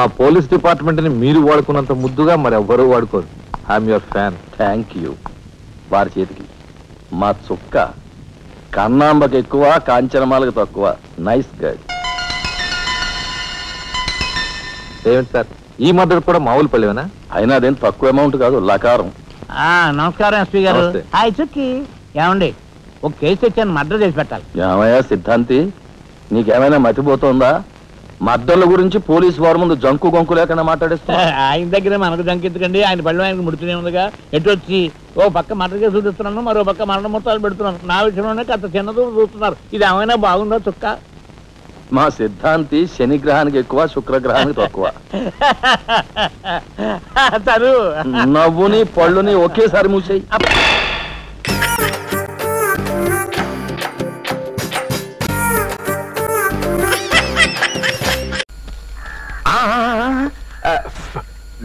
మా police department ని మీరు వాడుకున్నంత ముద్దుగా మరి ఎవ్వరూ వాడుకోరు. I'm your fan. Thank you. వారి చేతికి మా చుక్క కన్నాంబకి ఎక్కువ, కాంచనమాలకు తక్కువ. Nice guide. ఏమిటి సార్ ఈ మద్దతు కూడా మామూలు పళ్ళేనా? అయినా అదేం తక్కువ అమౌంట్ కాదు, లకారం. నమస్కారం ఎస్పీ గారు. హాయ్ చుక్కి. ఏమండి ఒక కేసు తెచ్చాను, మర్డర్ చేసి పెట్టాలి. ఏమయ్యా సిద్ధాంతి, నీకేమైనా మతిపోతుందా? మద్దళ్ళ గురించి పోలీసు వారి ముందు జంకు గొంకు లేకుండా మాట్లాడేస్తా. ఆయన దగ్గర మనకు జంకెత్తుకండి, ఆయన పళ్ళు ఆయనకు ముడుతూనే ఉందిగా. ఎటు వచ్చి ఓ పక్క మర్డర్ కేసు చూపిస్తున్నాను, మరో పక్క మరణ మొత్తాలు పెడుతున్నాను. నా విషయంలోనే అంత చిన్నదో చూస్తున్నారు. ఇది ఏమైనా బాగుందో చుక్క? మా సిద్ధాంతి శనిగ్రహానికి ఎక్కువ, శుక్రగ్రహానికి తక్కువ. తను నవ్వుని పళ్ళుని ఒకేసారి మూసేయి.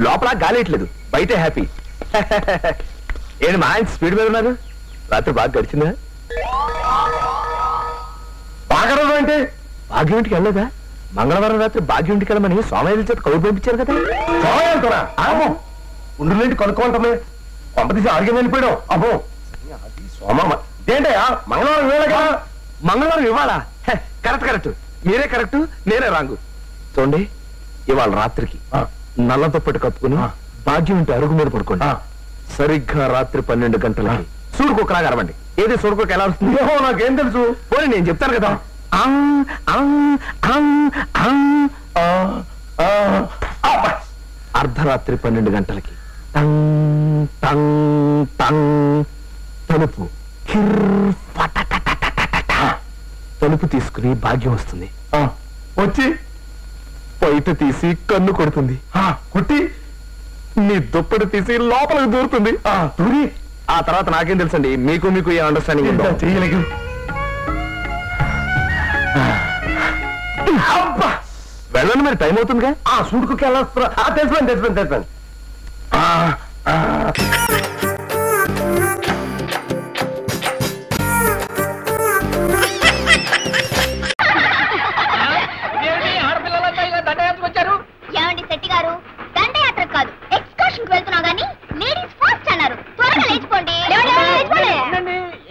లోపల గాలేయట్లేదు, బయటే హ్యాపీ. ఏంటి మా ఆయన స్పీడ్ మీద ఉన్నారు? రాత్రి బాగా గడిచిందా? బాగా అంటే భాగ్యుంటికి వెళ్ళలేదా? మంగళవారం రాత్రి భాగ్యుంటికి వెళ్ళమని సోమయ్య చేత కౌరు పంపించారు కదా. సోమయ్యంటున్నా ఉండులేంటి కనుక్కోంటమే పంపతీసి ఆరోగ్యం వెళ్ళిపోయాడు. అబ్బో సోమ ఏంటయ్యా మంగళవారం వేళగా? మంగళవారం ఇవ్వాలా? కరెక్ట్ కరెక్ట్, మీరే కరెక్ట్, నేనే రాంగు. చూడండి, ఇవాళ రాత్రికి నల్ల దుప్పటి కప్పుకుని భాగ్యం ఇంటి అరుగు మీద పడుకోండి. సరిగ్గా రాత్రి 12 గంటలకి సూడుకోకలాగా అరవండి. ఏది సూడుకోక ఎలా వస్తుంది? నాకేం తెలుసు, పోనీ నేను చెప్తాను కదా. అర్ధరాత్రి 12 గంటలకి టంగ్ టంగ్ టంగ్ తలుపు తలుపు తీసుకుని భాగ్యం వస్తుంది. వచ్చి బయట తీసి కన్ను కొడుతుంది. కుట్టి నీ దుప్పటి తీసి లోపలికి దూరుతుంది. దూరి ఆ తర్వాత నాకేం తెలుసండి, మీకు మీకు ఏ అండర్స్టాండింగ్ చేయలేదు. వెళ్ళండి, మరి టైం అవుతుందిగా. సూడుకు వెళ్ళొస్తా. తెలిసిపోయింది తెలిసిపోయింది తెలిసిపోయింది. ఏమండి శెట్టి గారు, దండయాత్ర కాదు ఎక్స్కర్షన్ వెళ్తున్నా గానీ లేడీస్ ఫస్ట్ అన్నారు. త్వరగా లేచిపోండి.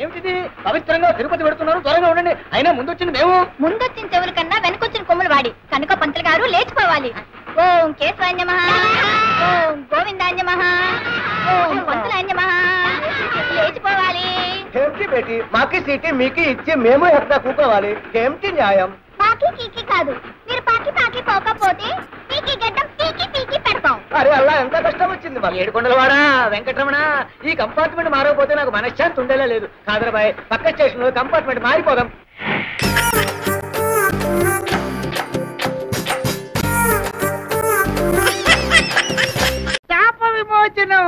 ఏమిటి పవిత్రంగా తిరుపతి పెడుతున్నారు? త్వరగా ఉండండి. అయినా ముందొచ్చింది మేము. ముందొచ్చిన చెవుల కన్నా వెనకొచ్చిన కొమ్ములు వాడి కనుక పంతులు గారు లేచిపోవాలి. ఓం కేశవాన్యమః, ఓం గోవిందాన్యమః, ఓం పంతులాన్యమః. లేచిపోవాలి. ఏమిటి బేటి, మాకి సీటీ మీకు ఇచ్చి మేము ఎక్కడ కూకోవాలి? ఏమిటి న్యాయం? పాకి కీకి కాదు, మీరు పాకి పాకి పోకపోతే పీకి గడ్డం పీకి పీకి పెడతాం. అరే అలా ఎంత కష్టం వచ్చింది మాకు. ఏడుకొండలవాడా వెంకటరమణ, ఈ కంపార్ట్మెంట్ మారకపోతే నాకు మనశ్శాంతి ఉండేలా లేదు. కాదరబాయ్, పక్క స్టేషన్ లో కంపార్ట్మెంట్ మారిపోదాం. శాప విమోచనం.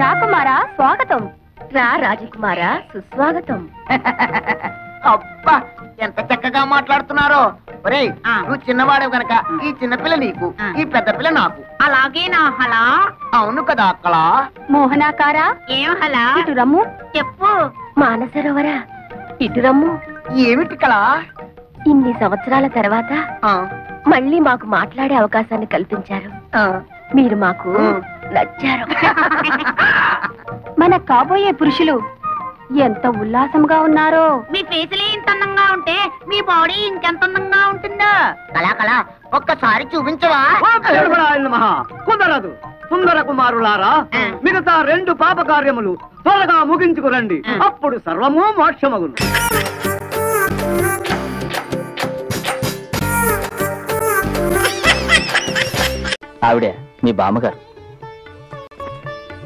రాకుమారా స్వాగతం. రా రాజకుమారా సుస్వాగతం. అబ్బా ఎంత చక్కగా మాట్లాడుతున్నారో. ఒరేయ్, నువ్వు చిన్నవాడే గనక ఈ చిన్నపిల్ల నీకు, ఈ పెద్ద పిల్ల నాకు. అలాగే నా హలా. అవును కదా అక్కడ. మోహనాకారా ఏం హలా? ఇటు రమ్ము. చెప్పు. మానసరోవరా ఇటు రమ్ము. ఏమిటి కళ? ఇన్ని సంవత్సరాల తర్వాత మళ్ళీ మాకు మాట్లాడే అవకాశాన్ని కల్పించారు. మీరు మాకు నచ్చారు. మన కాబోయే పురుషులు ఎంత ఉల్లాసంగా ఉన్నారో. మీ ఫేసులే ఇంత అందంగా ఉంటే మీ బాడీ ఇంకెంత అందంగా ఉంటుందో. కళా ఒక్కసారి చూపించవా? కుదరదు. సుందర కుమారులారా, మిగతా 2 పాప కార్యములు త్వరగా ముగించుకురండి. అప్పుడు సర్వము మోక్షమగును. ఆవిడే మీ బామ్మగారు.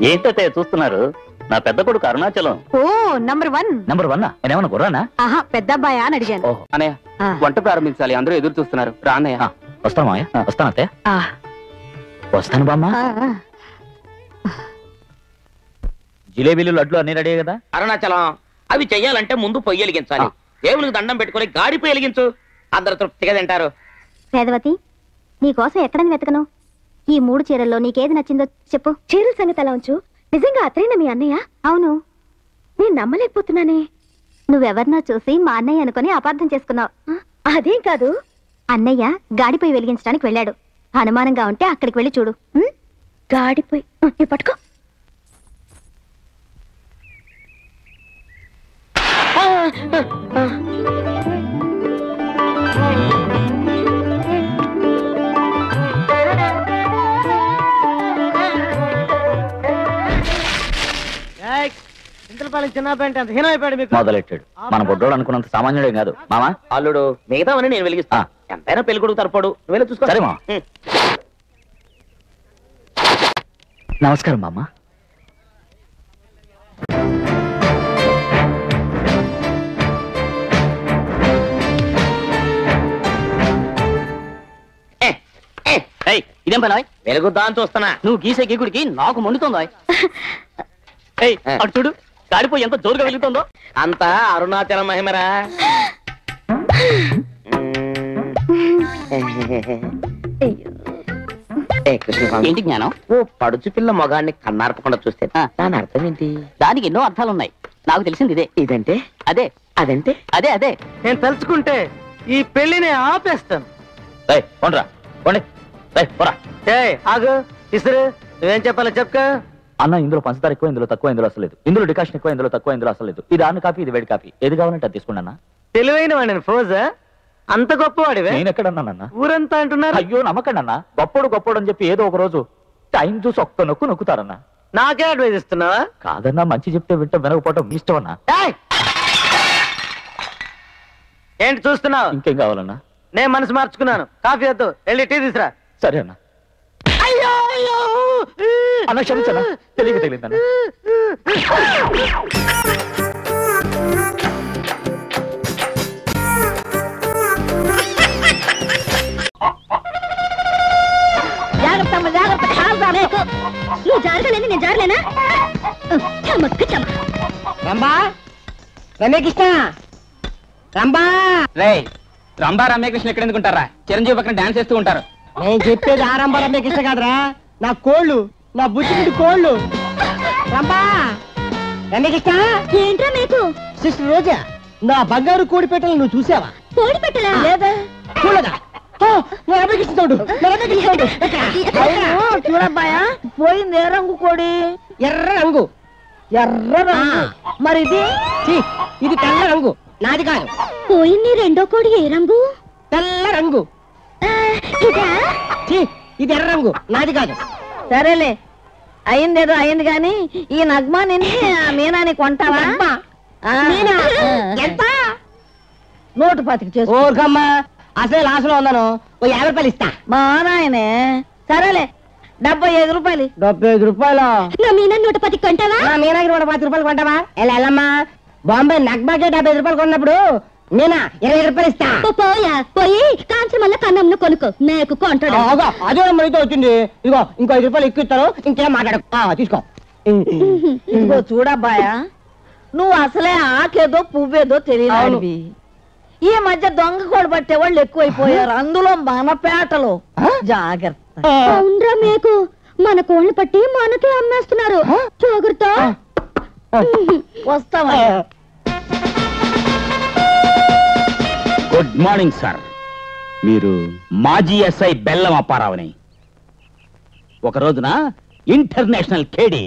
ఏంటో చూస్తున్నారు? నా పెద్ద కొడుకు అరుణాచలం. ఓ నంబర్ 1. నంబర్ 1 నేనేమన్నా గుర్రానా? ఆహా, పెద్ద అబ్బాయా అని అడిగాను. అన్నయ్య, వంట ప్రారంభించాలి, అందరూ ఎదురు చూస్తున్నారు. రా అన్నయ్య. వస్తాను మాయ, వస్తాను అత్తయ్య. వస్తాను బామ్మ. జిలేబీలు, లడ్లు అన్ని రెడీ కదా? అరుణాచలం, అవి చెయ్యాలంటే ముందు పొయ్యి వెలిగించాలి. దేవునికి దండం పెట్టుకుని గాడి పొయ్యి వెలిగించు, అందరు తృప్తిగా తింటారు. వేదవతి, నీకోసం ఎక్కడని వెతకను? ఈ 3 చీరల్లో నీకేది నచ్చిందో చెప్పు. చీరల సంగతి అలా ఉంచు. నిజంగా అతనేనా మీ అన్నయ్య? అవును. నేను నమ్మలేకపోతున్నానే. నువ్వెవరినో చూసి మా అన్నయ్య అనుకుని అపార్థం చేసుకున్నావు. అదేం కాదు, అన్నయ్య గాడిపోయి వెలిగించడానికి వెళ్ళాడు. అనుమానంగా ఉంటే అక్కడికి వెళ్ళి చూడు. గాడిపోయి పట్టుకో. మొదలెట్టాడు. మన బొడ్డోడు అనుకున్నంత సామాన్యుడే కాదు మామా. అల్లుడు మిగతావని నేను వెలిగిస్తా. ఎంతైనా పెళ్లి కొడుకు తరపడు, నువ్వు చూసుకో. సరే మా. నమస్కారం మామ. ఇదేం పని? వెలుగుద్దా అని చూస్తున్నా. నువ్వు గీసే గీకుడికి నాకు మండుతుందో. అటు చూడు, గాడిపోయి ఎంత జోరుగా వెలుగుతుందో. అంతా అరుణాచల మహిమరా. ఏంటి జ్ఞానం? ఓ పడుచు పిల్ల మొగాన్ని కన్నార్పకుండా చూస్తే దాని అర్థం ఏంటి? దానికి ఎన్నో అర్థాలున్నాయి. నాకు తెలిసింది ఇదే. ఇదంటే అదే. అదంటే అదే అదే. నేను తలుచుకుంటే ఈ పెళ్లిని ఆపేస్తాను. పోండ్రా పోండి. పోరా. ఆగు ఇసురు, నువ్వేం చెప్పాలో చెప్పుకో. అన్న, ఇందులో పంచదార ఎక్కువ, ఇందులో తక్కువ, ఇందులో అసలు లేదు. ఇందులో డికాషన్ ఎక్కువ, ఇందులో తక్కువ, ఇందులో అసలు లేదు. ఇది ఆన్ కాఫీ, ఇది వేడి కాఫీ. ఏది కావాలంటే అది తీసుకున్నా. తెలివైన వాడిని ఫోజా, అంత గొప్పవాడివే. నేను ఎక్కడన్నానన్న? ఊరంతా అంటున్నారు. అయ్యో నమ్మకండి అన్న. గొప్పడు గొప్పడు అని చెప్పి ఏదో ఒక రోజు టైం చూసి ఒక్క నొక్కు నొక్కుతారన్న. నాకే అడ్వైజ్ ఇస్తున్నావా? కాదన్నా, మంచి చెప్తే వింటాం, వినకపోవటం మీ ఇష్టం అన్నా. ఏంటి చూస్తున్నావు? ఇంకేం కావాలన్నా? నేను మనసు మార్చుకున్నాను. కాఫీ వద్దు, వెళ్ళి టీ తీసురా. సరే అన్న. అన్న క్షమించన్నా, తెలియక తెలియదన్న. నువ్వు జారగలేని నేను జారలేనా? రంబా రమ్యకృష్ణ, రంబా. రంభా రమ్యకృష్ణ ఎక్కడ ఎందుకుంటారా? చిరంజీవి పక్కన డాన్స్ చేస్తూ ఉంటారు. నేను చెప్పేది ఆ రంబా రమ్యకృష్ణ కాదురా, నా కోళ్ళు, నా బుజ్జిగుడి కోళ్ళు. రంబా రమ్యకృష్ణ. ఏంట్రా మీకు? సిస్టర్ రోజా, నా బంగారు కోడి పెట్టలు నువ్వు చూసావా? కోడి పెట్టలా? లేదా చూడగా. చూడబ్బాయా, పోయింది ఏ రంగు కోడి? ఎర్ర రంగు. ఎర్ర రంగు. మరి ఇది తెల్ల రంగు, నాది కాదు. పోయింది రెండో కోడి ఏ రంగు? తెల్ల రంగు. ఇది ఎర్ర రంగు, నాది కాదు. సరేలే, అయిందేదో అయింది గాని ఈ నగ్మా నిన్ను మీనాని కొంటావా? ఎంత? 125 చేసు. ఓర్కమ్మా, అసలు లాస్లో ఉన్నాను. ఓ 50 రూపాయలు ఇస్తా. మా నాయనే. సరేలే, 75 రూపాయలు. 75 రూపాయలు? నా మీనా 110 కొంటావా? నా మీనాకి 110 రూపాయలు కొంటావా? వెళ్ళమ్మా, బాంబే నగ్బాకే 75 రూపాయలు కొన్నప్పుడు నేనా 20 రూపాయలు ఇస్తా. పోయా పోయి కాంచి మళ్ళీ కన్నంను కొనుక్కో, నాకు కొంటాడు. అదే అయితే వచ్చింది. ఇదిగో ఇంకో 5 రూపాయలు ఎక్కువ ఇస్తాను, ఇంకేం మాట్లాడు. తీసుకో. ఇదిగో చూడబ్బాయా, నువ్వు అసలే ఆకేదో పువ్వేదో తెలియదు. ఈ మధ్య దొంగ కోడి పట్టే వాళ్ళు ఎక్కువైపోయారు, అందులో మన పేటలో. జాగ్రత్త. అవునరా మీకు, మన కోళ్ళు పట్టి మనకే అమ్మేస్తున్నారు. జాగ్రత్త. వస్తావా? Good morning sir. మీరు మాజీ ఎస్ఐ బెల్లం అప్పారావుని. ఒక రోజున ఇంటర్నేషనల్ కేడి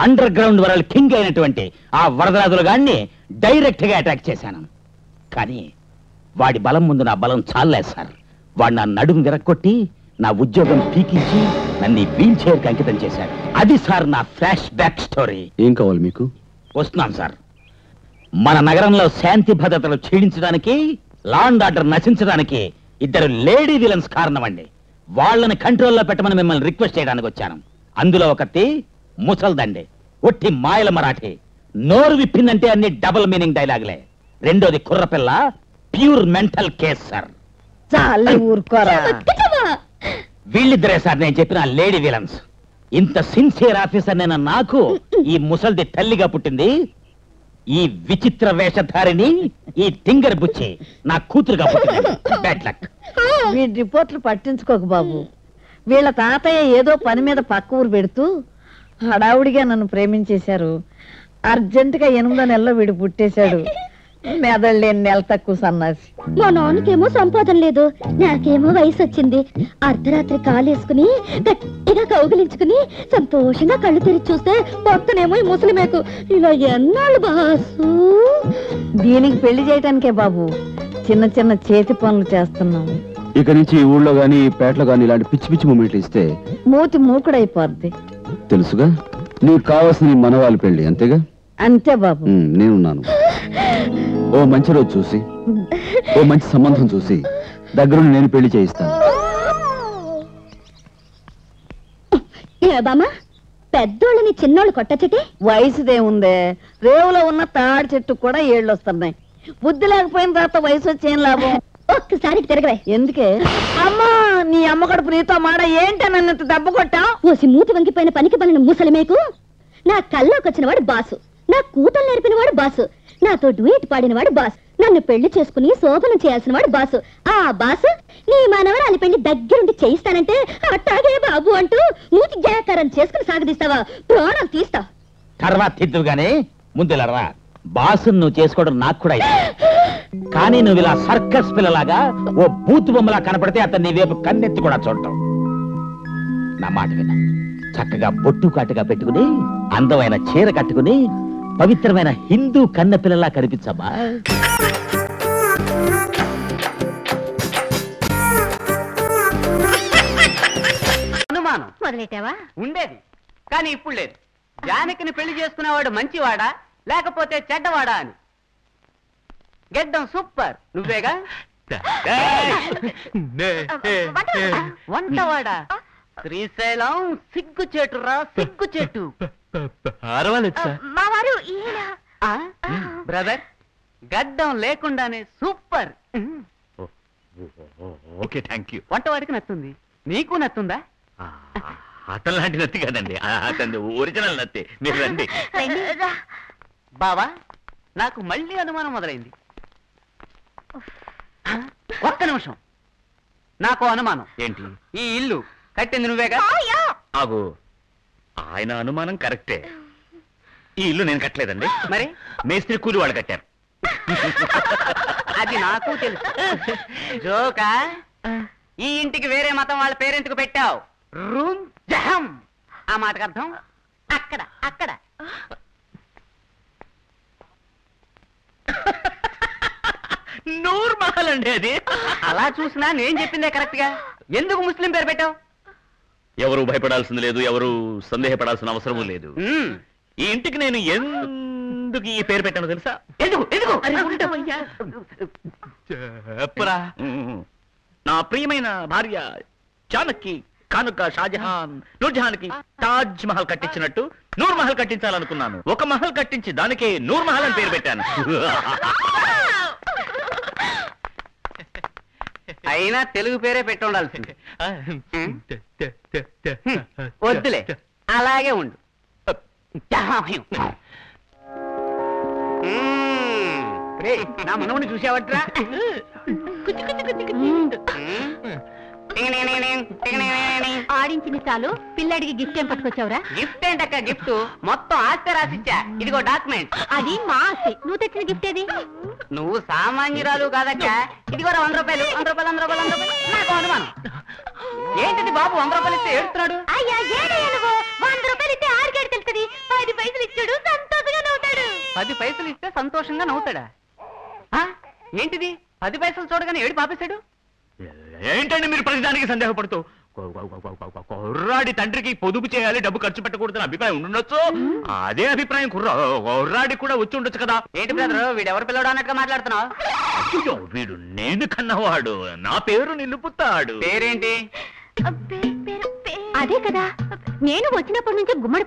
అండర్ గ్రౌండ్ వరల్డ్ కింగ్ అయినటువంటి ఆ వరదరాజుల గాన్ని డైరెక్ట్ గా అటాక్ చేశాను. కానీ వాడి బలం ముందు నా బలం చాలలేదు సార్. వాడు నా నడుము విరక్కొట్టి నా ఉద్యోగం పీకించి నన్ను వీల్ చైర్ కి అంకితం చేశాడు. అది సార్ నా ఫ్లాష్ బ్యాక్ స్టోరీ. ఏం కావాలి మీకు? వస్తున్నాను సార్. మన నగరంలో శాంతి భద్రతలు క్షీణించడానికి, లా అండ్ ఆర్డర్ నశించడానికి 2 లేడీ విలన్స్ కారణమండి. వాళ్ళని కంట్రోల్లో పెట్టమని మిమ్మల్ని రిక్వెస్ట్ చేయడానికి వచ్చాను. అందులో ఒకటి ముసల్దండి, ఒట్టి మాయల మరాఠీ, నోరు విప్పిందంటే అన్ని డబుల్ మీనింగ్ డైలాగులే. రెండోది కుర్రపిల్ల, ప్యూర్ మెంటల్ కేస్ సార్. చాలే ఊరుకోరా. వీళ్ళిద్దరే సార్ నేను చెప్పిన లేడీ విలన్స్. ఇంత సిన్సియర్ ఆఫీసర్ నేను నాకు ఈ ముసల్ది తల్లిగా పుట్టింది. ఈ విచిత్ర వేషధారిని ఈ తింగర్ బుచ్చి నా కూతురుగా పుట్టింది. Bad luck. వీడి రిపోర్ట్లు పట్టించుకోకు బాబు. వీళ్ళ తాతయ్య ఏదో పని మీద పక్క ఊరు పెడుతూ హడావుడిగా నన్ను ప్రేమించేశారు. అర్జెంటుగా 8వ నెలలో వీడు పుట్టేశాడు. మెదడు లేని నెల తక్కువ సన్నాసి. మా నాన్నకేమో సంపాదన లేదు, నాకేమో వయసు వచ్చింది. అర్ధరాత్రి కాలేసుకుని గట్టిగా కౌగిలించుకుని సంతోషంగా కళ్ళు తెరిచి చూస్తే పక్కనేమో ఈ ముసలిమేకు. ఇలా ఎన్నాళ్ళు బాసు? దీనికి పెళ్లి చేయటానికే బాబు చిన్న చిన్న చేతి పనులు చేస్తున్నాము. ఇక నుంచి ఈ ఊళ్ళో గానీ ఈ పేటలో గానీ ఇలాంటి పిచ్చి పిచ్చి మూమెంట్లు ఇస్తే మూతి మూకుడైపోద్ది. తెలుసుగా, నీకు కావాల్సిన మనవాళ్ళ పెళ్లి అంతేగా? అంతే బాబు. నేనున్నాను. ఓ మంచి రోజు చూసి, ఓ మంచి సంబంధం చూసి దగ్గరుండి నేను పెళ్లి చేయిస్తాను. ఏ బామ్మ, పెద్దోళ్ళని చిన్నోళ్ళు కొట్టచ్చటే? వయసుదేముందే, రేవులో ఉన్న తాడి చెట్టు కూడా ఏళ్ళు వస్తున్నాయి. బుద్ధి లేకపోయిన తర్వాత వయసు వచ్చేం లాభం? ఒక్కసారి తిరగవే. ఎందుకే? అమ్మా, నీ అమ్మ కడుపు నీతో మాట ఏంటో నన్ను దెబ్బ కొట్టా? ఓసి మూతి వంగిపోయిన పనికి పనిన ముసలిమేకు. నా కల్లోకి వచ్చిన వాడు బాసు, నా కూతలు నేర్పిన వాడు బాసు, నాతో డ్యూయట్ పాడిన వాడు బాసు, నన్ను పెళ్లి చేసుకుని శోభనం చేయాల్సిన వాడు బాసు. ఆ బాసు నీ మనవరాలి పెళ్లి దగ్గరుండి చేయిస్తానంటే అట్టాగే బాబు అంటూ మూతి జాకారం చేసుకుని సాగదీస్తావా? ప్రాణాలు తీస్తా. తర్వాత తిద్దుగానే ముందులరా. బాసు నువ్వు చేసుకోవడం నాకు కూడా కానీ నువ్వు ఇలా సర్కస్ పిల్లలాగా ఓ బూతు బొమ్మలా కనపడితే అతను నీ వైపు కన్నెత్తి కూడా చూడటం. నా మాట విన, చక్కగా బొట్టు కాటుగా పెట్టుకుని అందమైన చీర కట్టుకుని పవిత్రమైన హిందూ కన్న పిల్లలా కనిపించమ్మా. అనుమానం మొదలెట్టావా? ఉండేది, కానీ ఇప్పుడు లేదు. జానకిని పెళ్లి చేసుకునేవాడు మంచివాడా లేకపోతే చెడ్డవాడా అని. గెడ్డం సూపర్, నువ్వేగా? వంటవాడా? శ్రీశైలం సిగ్గు చెట్టురా, సిగ్గు చెట్టు. బ్రదర్, గడ్డం లేకుండానే సూపర్. Okay, thank you. వంటవాడికి నచ్చుంది, నీకు నచ్చుందా? అతను లాంటి నత్తి కదండి, అతను ఒరిజినల్ నత్తి. మీరు రండి. బావా, నాకు మళ్ళీ అనుమానం మొదలైంది. ఒక్క నిమిషం, నాకు అనుమానం. ఏంటి? ఈ ఇల్లు కట్టింది నువ్వేగా? ఆగు, ఆయన అనుమానం కరెక్టే. ఈ ఇల్లు నేను కట్టలేదండి. మరి మేస్త్రి కూలి వాళ్ళు కట్టారు. అది నాకు తెలుసు. జోకా? ఈ ఇంటికి వేరే మతం వాళ్ళ పేరెంట్కు పెట్టావు. రూమ్ జహం. ఆ మాటకు అర్థం అక్కడ అక్కడ. నూర్ మహల్ అండి అది. అలా చూసినా నేను చెప్పిందే కరెక్ట్ గా. ఎందుకు ముస్లిం పేరు పెట్టావు? ఎవరు భయపడాల్సింది లేదు, ఎవరు సందేహపడాల్సిన అవసరమూ లేదు. ఈ ఇంటికి నేను ఎందుకు ఈ పేరు పెట్టానో తెలుసా? ఎందుకు ఎందుకు? చెప్పరా. నా ప్రియమైన భార్య జానకి కానుక షాజహాన్ నూర్జహాన్ కి తాజ్ మహల్ కట్టించినట్టు నూర్ మహల్ కట్టించాలనుకున్నాను. ఒక మహల్ కట్టించి దానికే నూర్ మహల్ అని పేరు పెట్టాను. అయినా తెలుగు పేరే పెట్టి ఉండాల్సింది. వద్దులే, అలాగే ఉండు. నా మనవుని చూసావట్రా? ఆడించింది చాలు, పిల్లడికి గిఫ్ట్ ఏం పట్టుకొచ్చావురా? గిఫ్ట్ ఏంటక్క? గిఫ్ట్ మొత్తం ఆస్తి రాసిచ్చా. ఇదిగో డాక్యుమెంట్. అది మా ఆస్తి, నువ్వు తెచ్చిన గిఫ్ట్ ఏది? నువ్వు సామాన్యురాలు కాదక్క. ఇదిగో 100 రూపాయలు. 100 రూపాయలు 100 రూపాయలు 100 రూపాయలు. నాకు అనుమానం. ఏంటిది బాబు 100 రూపాయలు ఇస్తే ఏడుస్తున్నాడు? అయ్యా ఏడయ్యా నువ్వు, 100 రూపాయలు ఇస్తే ఆడికేడు తెలుస్తుంది. 10 పైసలు ఇచ్చాడు, సంతోషంగా నవ్వుతాడు. 10 పైసలు ఇస్తే సంతోషంగా నవ్వుతాడా? ఏంటిది 10 పైసలు చూడగానే ఏడు పాపేశాడు? ఏంటండి మీరు ప్రతిదానికి సందేహపడుతూ? కుర్రాడి తండ్రికి పొదుపు చేయాలి, డబ్బు ఖర్చు పెట్టకూడదని అభిప్రాయం ఉండొచ్చు. అదే అభిప్రాయం కుర్రాడికి కూడా వచ్చి ఉండొచ్చు కదా. ఏంటి బ్రదర్, వీడు ఎవరు పిల్లడు అన్నట్టుగా మాట్లాడుతున్నావు? అయ్యో, వీడు నేను కన్నవాడు, నా పేరు నిలుపుతాడు. పేరేంటి? అదే కదా, నేను వచ్చినప్పటి నుంచి గుమ్మడి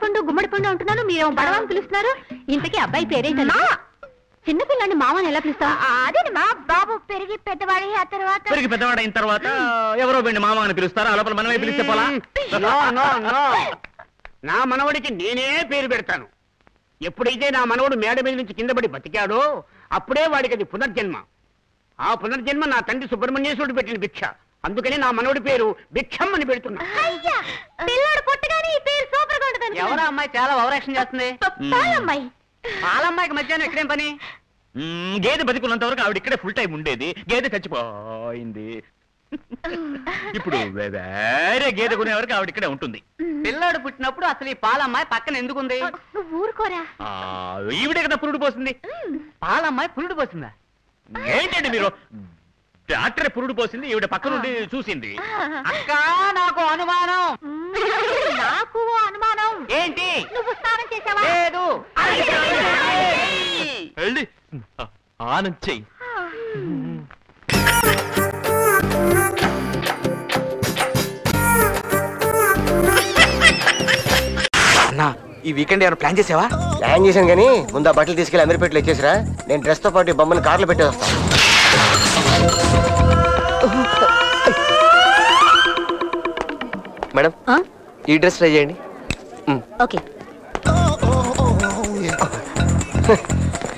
పండు అంటున్నాను, మీరేమో బడవ అని పిలుస్తున్నారు. ఇంతకీ అబ్బాయి పేరేంటన్నా? చిన్నపిల్లని మామని ఎలా పిలుస్తావు? అదే మా బాబు పెరిగి పెద్దవాడైన తర్వాత ఎవరో వీడిని మామ అని పిలుస్తారా? లోపల మనమే పిలిస్తే పోలా? నా మనవడికి నేనే పేరు పెడతాను. ఎప్పుడైతే నా మనవడు మేడ మీద నుంచి కింద పడి బతికాడో అప్పుడే వాడికి అది పునర్జన్మ. ఆ పునర్జన్మ నా తండ్రి సుబ్రహ్మణ్యేశ్వరుడు పెట్టిన భిక్ష. అందుకని నా మనవడి పేరు భిక్షం అని పెడుతున్నా. పిల్లడు పుట్టగానే ఈ పేరు సూపర్ గా ఉంటుంది. ఎవరా అమ్మాయి చాలా ఓవరాక్షన్ చేస్తుంది? అమ్మాయి పాలమ్మాయికి మధ్యాహ్నం ఇక్కడేం పని? గేదె బతికున్నంత వరకు ఆవిడ ఇక్కడే ఫుల్ టైం ఉండేది. గేదె చచ్చిపోయింది. ఇప్పుడు వేరే గేదె కొనే వరకు ఆవిడ ఇక్కడే ఉంటుంది. పిల్లాడు పుట్టినప్పుడు అసలు ఈ పాలమ్మాయి పక్కన ఎందుకుంది? నువ్వు ఊరుకోరా. ఈవిడే కదా పురుడు పోసింది. పాలమ్మాయి పురుడు పోసిందా? ఏంటండి మీరు? డాక్టర్ పురుడు పోసింది, ఈవిడ పక్క నుండి చూసింది. అక్క నాకు అనుమానం. నాకు అనుమానం. ఏంటి? నువ్వు స్నానం చేసావా? లేదు. వెళ్ళి ఆనంద్ చెయ్యి. అన్నా ఈ వీకెండ్ ఏమైనా ప్లాన్ చేసావా? ప్లాన్ చేశాను కానీ ముందు ఆ బట్టలు తీసుకెళ్ళి అమీర్పేటలో ఇచ్చేసిరా. నేను డ్రెస్ తో పాటు బొమ్మను కార్లో పెట్టేస్తాను. మేడం ఈ డ్రెస్ ట్రై చేయండి. ఓకే.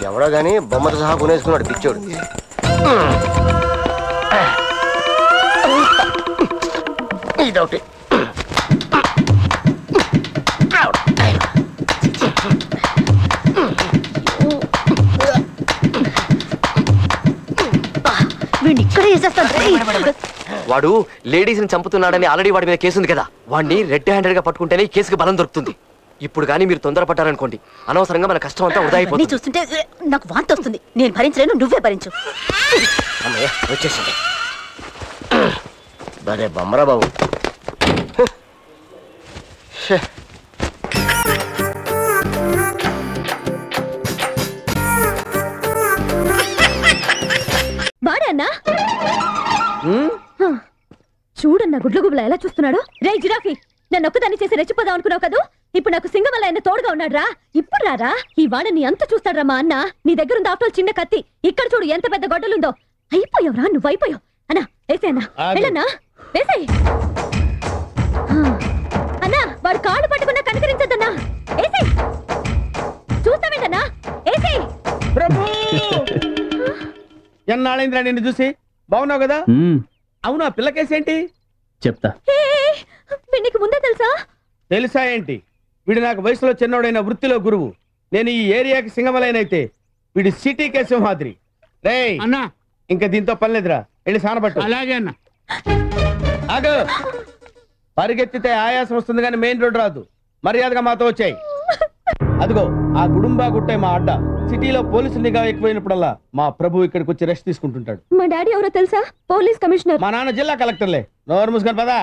ఎవడో గానీ బొమ్మతో సహా కొనేసుకున్నాడు పిచ్చోడు. ఇదొకటి. వాడు లేడీస్ ని చంపుతున్నాడని ఆల్రెడీ వాడి మీద కేసు ఉంది కదా. వాడిని రెడ్ హ్యాండెడ్ గా పట్టుకుంటేనే కేసుకి బలం దొరుకుతుంది. ఇప్పుడు కానీ మీరు తొందరపడ్డారనుకోండి, అనవసరంగా మన కష్టం అంతా వృధా అయిపోతుంది. చూస్తుంటే నాకు వాంతి వస్తుంది. నేను భరించలేను, నువ్వే భరించు. అమ్మయ్య వచ్చేసింది. బరే బొమ్మరా బాబు. బాడన్నా చూడన్నా గుడ్ల గుబుల ఎలా చూస్తున్నాడు. రే జిరాఫీ, నన్ను ఒక్కదాన్ని చేసి రెచ్చిపోదాం అనుకున్నావు కదా. ఇప్పుడు నాకు సింగమల్ల ఆయన తోడుగా ఉన్నాడు రా. ఇప్పుడు రారా, ఈ వాడని ఎంత చూస్తాడ్రా మా అన్న. నీ దగ్గర ఉంది ఆఫ్టర్ చిన్న కత్తి. ఇక్కడ చూడు ఎంత పెద్ద గొడ్డలుందో. అయిపోయావురా, నువ్వు అయిపోయావు. అన్నా వేసే అన్నా, వెళ్ళన్నా వేసాయి. అన్నా వాడు కాళ్ళు పట్టుకున్నా కనికరించద్దన్నా. వేసాయి. చూస్తావేంటన్నా, వేసాయి. ఎన్నాళ్ళైందిరా నిన్ను చూసి? బాగున్నావు కదా? అవును, ఆ పిల్లకేసేంటి చెప్తా. నీకు ముందే తెలుసా? తెలుసా ఏంటి? వీడు నాకు వయసులో చిన్నోడైన వృత్తిలో గురువు. నేను ఈ ఏరియాకి సింగమలైనైతే వీడు సిటీకే సింహాద్రి. రే అన్నా, ఇంకా దీంతో పని లేదురా, వెళ్ళి సానబట్టు. అలాగే అన్న. ఆగు, పరిగెత్తితే ఆయాసం వస్తుంది కానీ మెయిన్ రోడ్ రాదు. మర్యాదగా మాతో వచ్చాయి. అదిగో ఆ గుడుంబా గుట్టే మా అడ్డ. సిటీలో పోలీసు నిఘా ఎక్కువైనప్పుడల్లా మా ప్రభు ఇక్కడికి వచ్చి రెస్ట్ తీసుకుంటుంటాడు. మా డాడీ ఎవరో తెలుసా? Police commissioner. మా నాన్న జిల్లా కలెక్టర్లే. నోరు మూసుకొని పదా.